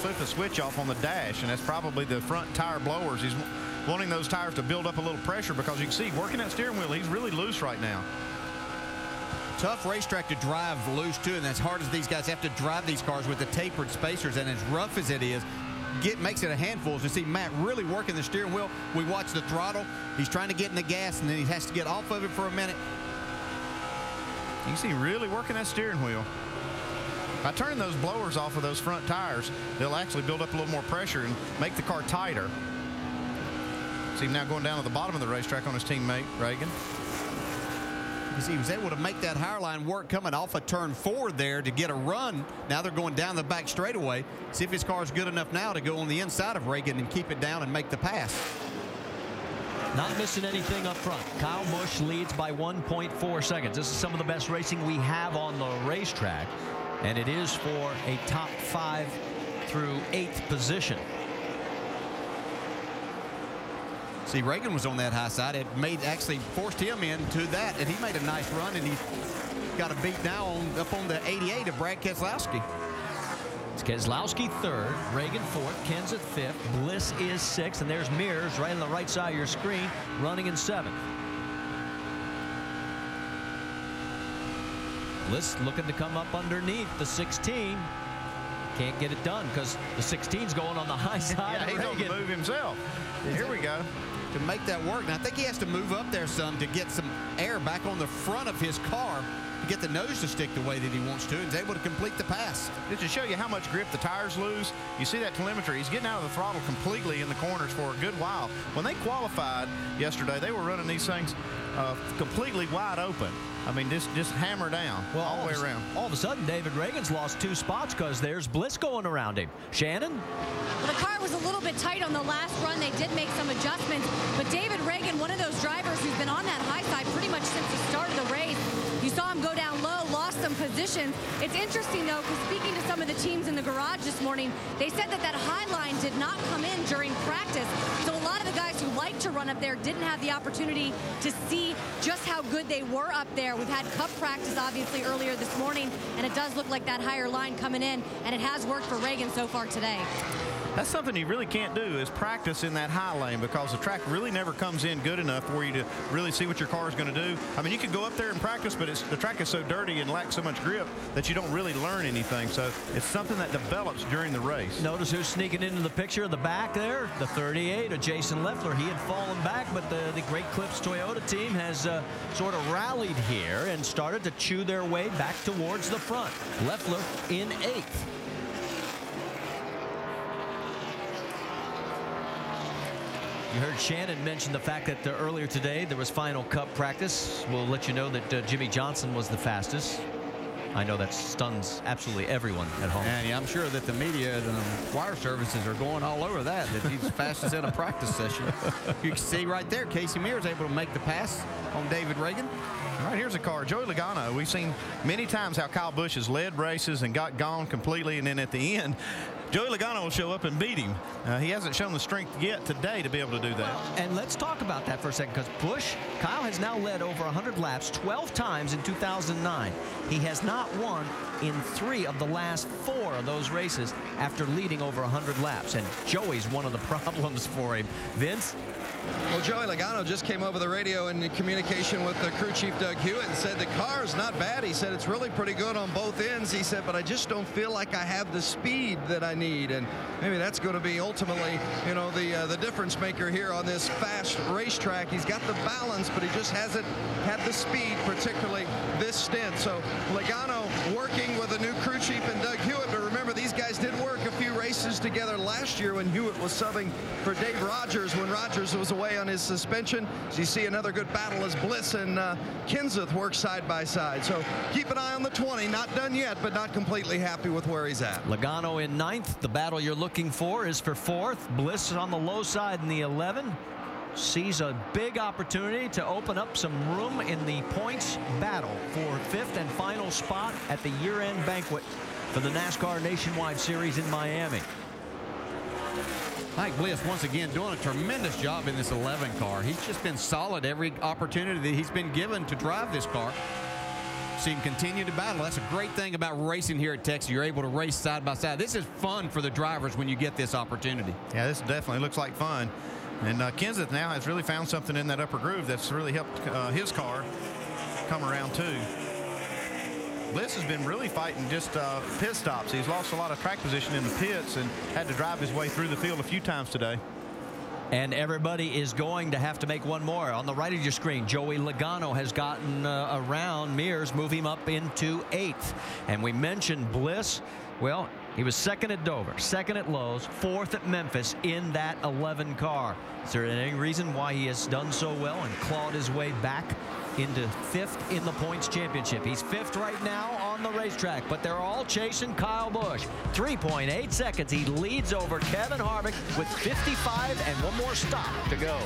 flip the switch off on the dash, and that's probably the front tire blowers. He's wanting those tires to build up a little pressure because you can see working that steering wheel, he's really loose right now. Tough racetrack to drive loose, too, and as hard as these guys have to drive these cars with the tapered spacers, and as rough as it is, makes it a handful. As you see Matt really working the steering wheel. We watch the throttle. He's trying to get in the gas, and then he has to get off of it for a minute. You can see really working that steering wheel. By turning those blowers off of those front tires, they'll actually build up a little more pressure and make the car tighter. See him now going down to the bottom of the racetrack on his teammate, Reagan. You see, he was able to make that higher line work coming off a turn 4 there to get a run. Now they're going down the back straightaway. See if his car is good enough now to go on the inside of Reagan and keep it down and make the pass. Not missing anything up front. Kyle Busch leads by 1.4 seconds. This is some of the best racing we have on the racetrack, and it is for a top 5 through 8th position. See, Reagan was on that high side. It actually forced him into that, and he made a nice run, and he got a beat now up on the 88 of Brad Keselowski. It's Keselowski 3rd, Reagan 4th, Kenseth 5th, Bliss is 6th, and there's Mears right on the right side of your screen running in 7th. Bliss looking to come up underneath the 16. Can't get it done because the 16's going on the high side. Yeah, he's on the move himself. Here we go. To make that work. And I think he has to move up there some to get some air back on the front of his car to get the nose to stick the way that he wants to, and is able to complete the pass. Just to show you how much grip the tires lose, you see that telemetry. He's getting out of the throttle completely in the corners for a good while. When they qualified yesterday, they were running these things completely wide open. I mean, just hammer down all the way around. All of a sudden, David Reagan's lost 2 spots because there's Bliss going around him. Shannon? Well, the car was a little bit tight on the last run. They did make some adjustments, but David Reagan, one of those drivers who's been on that high side pretty much since the start of the race. You saw him go down low, lost some positions. It's interesting, though, because speaking to some of the teams in the garage this morning, they said that high line did not come in during practice. So a lot of the guys who like to run up there didn't have the opportunity to see just how good they were up there. We've had cup practice, obviously, earlier this morning, and it does look like that higher line coming in, and it has worked for Reagan so far today. That's something you really can't do is practice in that high lane because the track really never comes in good enough for you to really see what your car is going to do. I mean, you can go up there and practice, but the track is so dirty and lacks so much grip that you don't really learn anything. So it's something that develops during the race. Notice who's sneaking into the picture in the back there, the 38 of Jason Leffler. He had fallen back, but the Great Clips Toyota team has sort of rallied here and started to chew their way back towards the front. Leffler in 8th. You heard Shannon mention the fact that earlier today there was final cup practice. We'll let you know that Jimmy Johnson was the fastest. I know that stuns absolutely everyone at home. And yeah, I'm sure that the media and the wire services are going all over that he's the fastest in a practice session. You can see right there, Casey Mears able to make the pass on David Reagan. All right, here's a car. Joey Logano, we've seen many times how Kyle Busch has led races and got gone completely, and then at the end, Joey Logano will show up and beat him. He hasn't shown the strength yet today to be able to do that. And let's talk about that for a second, because Kyle has now led over 100 laps 12 times in 2009. He has not won in 3 of the last 4 of those races after leading over 100 laps. And Joey's one of the problems for him. Vince? Well, Joey Logano just came over the radio in communication with the crew chief Doug Hewitt and said the car's not bad. He said it's really pretty good on both ends. He said, but I just don't feel like I have the speed that I need. And maybe that's going to be ultimately, you know, the difference maker here on this fast racetrack. He's got the balance, but he just hasn't had the speed, particularly this stint. So Logano working with a new crew chief and Doug Hewitt. But remember, these guys did work a few races together last year when Hewitt was subbing for Dave Rogers when Rogers was away on his suspension. So you see another good battle as Bliss and Kenseth work side by side. So keep an eye on the 20. Not done yet, but not completely happy with where he's at. Logano in 9th. The battle you're looking for is for 4th. Bliss on the low side in the 11. Sees a big opportunity to open up some room in the points battle for 5th and final spot at the year-end banquet for the NASCAR Nationwide Series in Miami. Mike Bliss once again doing a tremendous job in this 11 car. He's just been solid every opportunity that he's been given to drive this car. See him continue to battle. That's a great thing about racing here at Texas. You're able to race side by side. This is fun for the drivers when you get this opportunity. Yeah, this definitely looks like fun. And Kenseth now has really found something in that upper groove that's really helped his car come around too. Bliss has been really fighting just pit stops. He's lost a lot of track position in the pits and had to drive his way through the field a few times today. And everybody is going to have to make one more. On the right of your screen, Joey Logano has gotten around Mears, move him up into 8th. And we mentioned Bliss. Well, he was 2nd at Dover, 2nd at Lowe's, 4th at Memphis in that 11 car. Is there any reason why he has done so well and clawed his way back into 5th in the points championship? He's 5th right now on the racetrack, but they're all chasing Kyle Busch. 3.8 seconds. He leads over Kevin Harvick with 55 and one more stop to go.